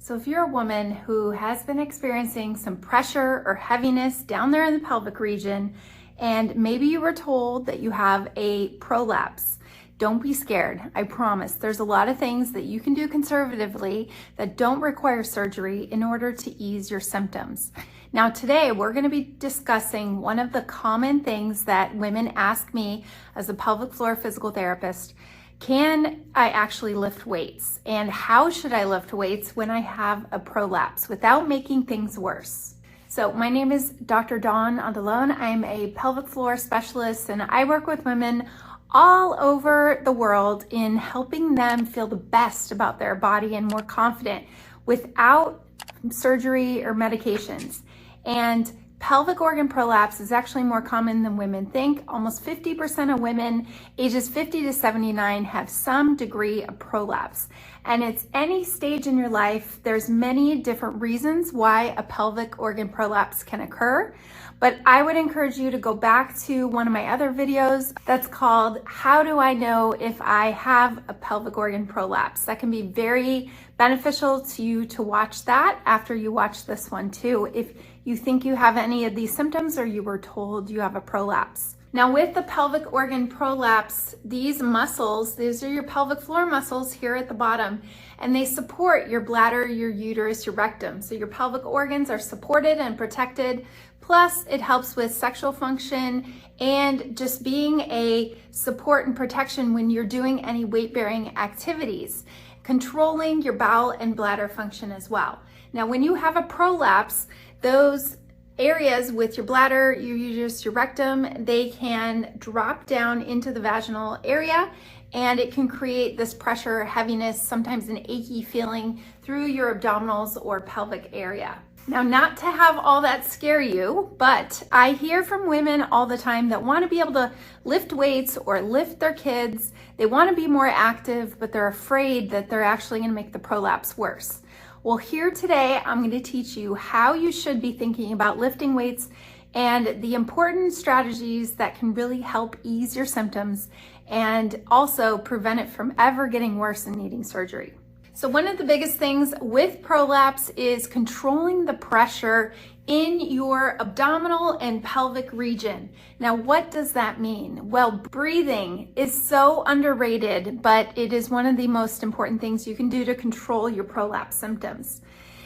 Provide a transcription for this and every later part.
So if you're a woman who has been experiencing some pressure or heaviness down there in the pelvic region, and maybe you were told that you have a prolapse, don't be scared. I promise there's a lot of things that you can do conservatively that don't require surgery in order to ease your symptoms. Now today we're going to be discussing one of the common things that women ask me as a pelvic floor physical therapist. Can I actually lift weights? And how should I lift weights when I have a prolapse without making things worse? So my name is Dr. Dawn Andalone. I'm a pelvic floor specialist and I work with women all over the world in helping them feel the best about their body and more confident without surgery or medications. And pelvic organ prolapse is actually more common than women think. Almost 50% of women ages 50 to 79 have some degree of prolapse. And it's any stage in your life. There's many different reasons why a pelvic organ prolapse can occur. But I would encourage you to go back to one of my other videos that's called How Do I Know If I Have a Pelvic Organ Prolapse? That can be very beneficial to you to watch that after you watch this one too, if you think you have any of these symptoms or you were told you have a prolapse. Now with the pelvic organ prolapse, these muscles, these are your pelvic floor muscles here at the bottom, and they support your bladder, your uterus, your rectum. So your pelvic organs are supported and protected. Plus it helps with sexual function and just being a support and protection when you're doing any weight-bearing activities, controlling your bowel and bladder function as well. Now when you have a prolapse, those areas with your bladder, your uterus, your rectum, they can drop down into the vaginal area and it can create this pressure, heaviness, sometimes an achy feeling through your abdominals or pelvic area. Now, not to have all that scare you, but I hear from women all the time that want to be able to lift weights or lift their kids. They want to be more active, but they're afraid that they're actually going to make the prolapse worse. Well, here today, I'm going to teach you how you should be thinking about lifting weights and the important strategies that can really help ease your symptoms and also prevent it from ever getting worse and needing surgery. So one of the biggest things with prolapse is controlling the pressure in your abdominal and pelvic region. Now, what does that mean? Well, breathing is so underrated, but it is one of the most important things you can do to control your prolapse symptoms.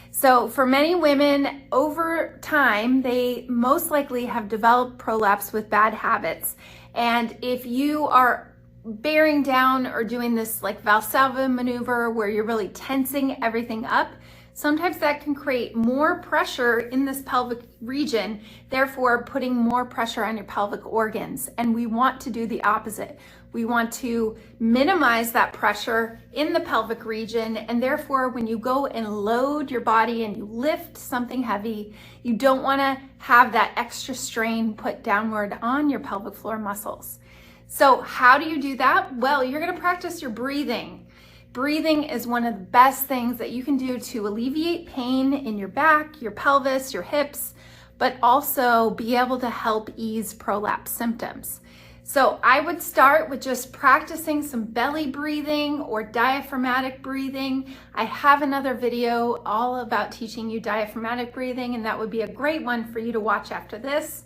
So for many women, over time, they most likely have developed prolapse with bad habits. And if you are bearing down or doing this like Valsalva maneuver where you're really tensing everything up, sometimes that can create more pressure in this pelvic region, therefore putting more pressure on your pelvic organs. And we want to do the opposite. We want to minimize that pressure in the pelvic region, and therefore when you go and load your body and you lift something heavy, you don't want to have that extra strain put downward on your pelvic floor muscles. So how do you do that? Well, you're going to practice your breathing. Breathing is one of the best things that you can do to alleviate pain in your back, your pelvis, your hips, but also be able to help ease prolapse symptoms. So I would start with just practicing some belly breathing or diaphragmatic breathing. I have another video all about teaching you diaphragmatic breathing, and that would be a great one for you to watch after this.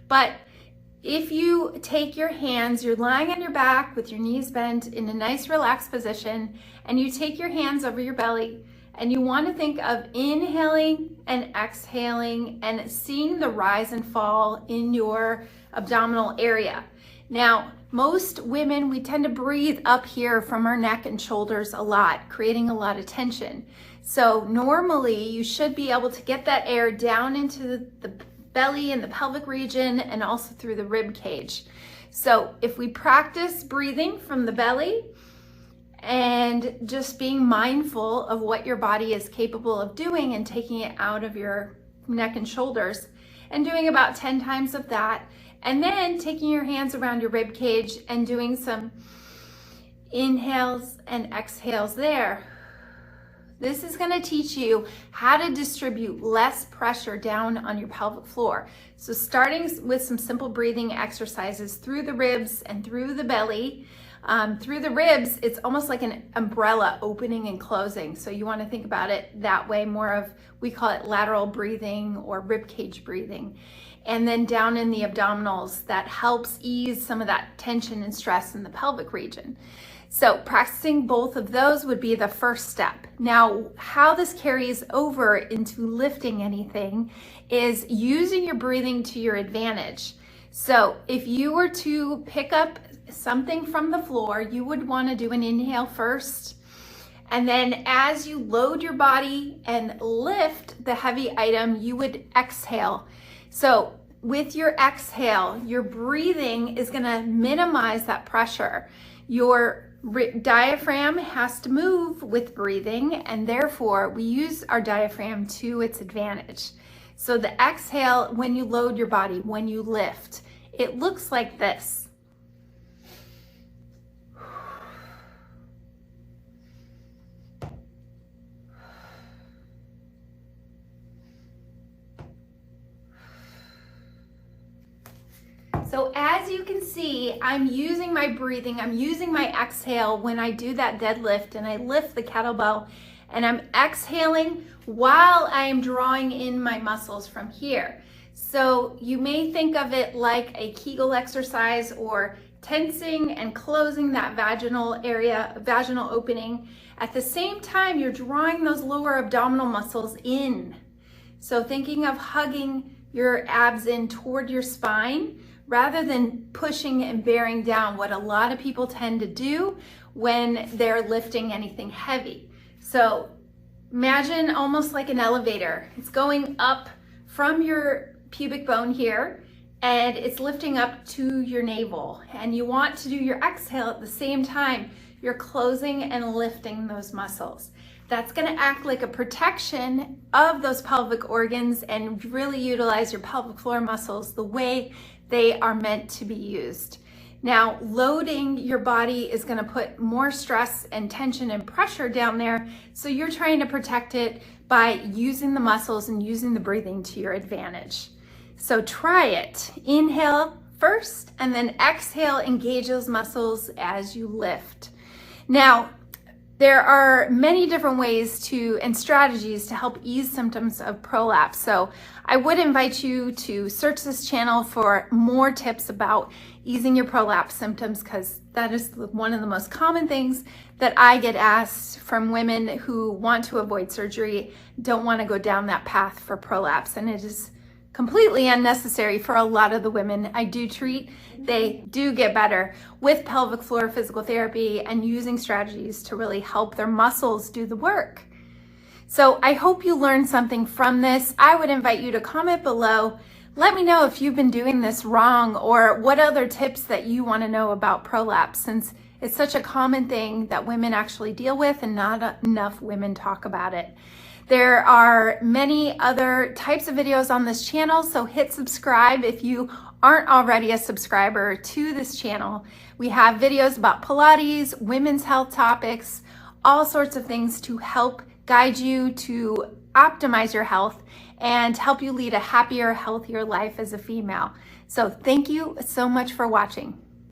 But if you take your hands, you're lying on your back with your knees bent in a nice relaxed position, and you take your hands over your belly, and you want to think of inhaling and exhaling and seeing the rise and fall in your abdominal area. Now, most women, we tend to breathe up here from our neck and shoulders a lot, creating a lot of tension. So normally you should be able to get that air down into the belly and the pelvic region and also through the rib cage. So if we practice breathing from the belly and just being mindful of what your body is capable of doing and taking it out of your neck and shoulders and doing about 10 times of that, and then taking your hands around your rib cage and doing some inhales and exhales there. This is going to teach you how to distribute less pressure down on your pelvic floor. So starting with some simple breathing exercises through the ribs and through the belly, Through the ribs, it's almost like an umbrella opening and closing. So you want to think about it that way, more of, we call it lateral breathing or rib cage breathing. And then down in the abdominals, that helps ease some of that tension and stress in the pelvic region. So practicing both of those would be the first step. Now, how this carries over into lifting anything is using your breathing to your advantage. So if you were to pick up something from the floor, you would want to do an inhale first. And then as you load your body and lift the heavy item, you would exhale. So with your exhale, your breathing is going to minimize that pressure. Your diaphragm has to move with breathing, and therefore we use our diaphragm to its advantage. So the exhale, when you load your body, when you lift, it looks like this. So as you can see, I'm using my breathing, I'm using my exhale when I do that deadlift and I lift the kettlebell, and I'm exhaling while I am drawing in my muscles from here. So you may think of it like a Kegel exercise, or tensing and closing that vaginal area, vaginal opening. At the same time, you're drawing those lower abdominal muscles in. So thinking of hugging your abs in toward your spine, rather than pushing and bearing down, what a lot of people tend to do when they're lifting anything heavy. So imagine almost like an elevator. It's going up from your pubic bone here, and it's lifting up to your navel. And you want to do your exhale at the same time. You're closing and lifting those muscles. That's going to act like a protection of those pelvic organs and really utilize your pelvic floor muscles the way they are meant to be used. Now, loading your body is going to put more stress and tension and pressure down there, so you're trying to protect it by using the muscles and using the breathing to your advantage. So try it. Inhale first, and then exhale, engage those muscles as you lift. Now, there are many different ways and strategies to help ease symptoms of prolapse. So I would invite you to search this channel for more tips about easing your prolapse symptoms, because that is one of the most common things that I get asked from women who want to avoid surgery, don't want to go down that path for prolapse. And it is completely unnecessary for a lot of the women I do treat. They do get better with pelvic floor physical therapy and using strategies to really help their muscles do the work. So I hope you learned something from this. I would invite you to comment below. Let me know if you've been doing this wrong, or what other tips that you want to know about prolapse, since it's such a common thing that women actually deal with and not enough women talk about it. There are many other types of videos on this channel, so hit subscribe if you aren't already a subscriber to this channel. We have videos about Pilates, women's health topics, all sorts of things to help guide you to optimize your health and help you lead a happier, healthier life as a female. So thank you so much for watching.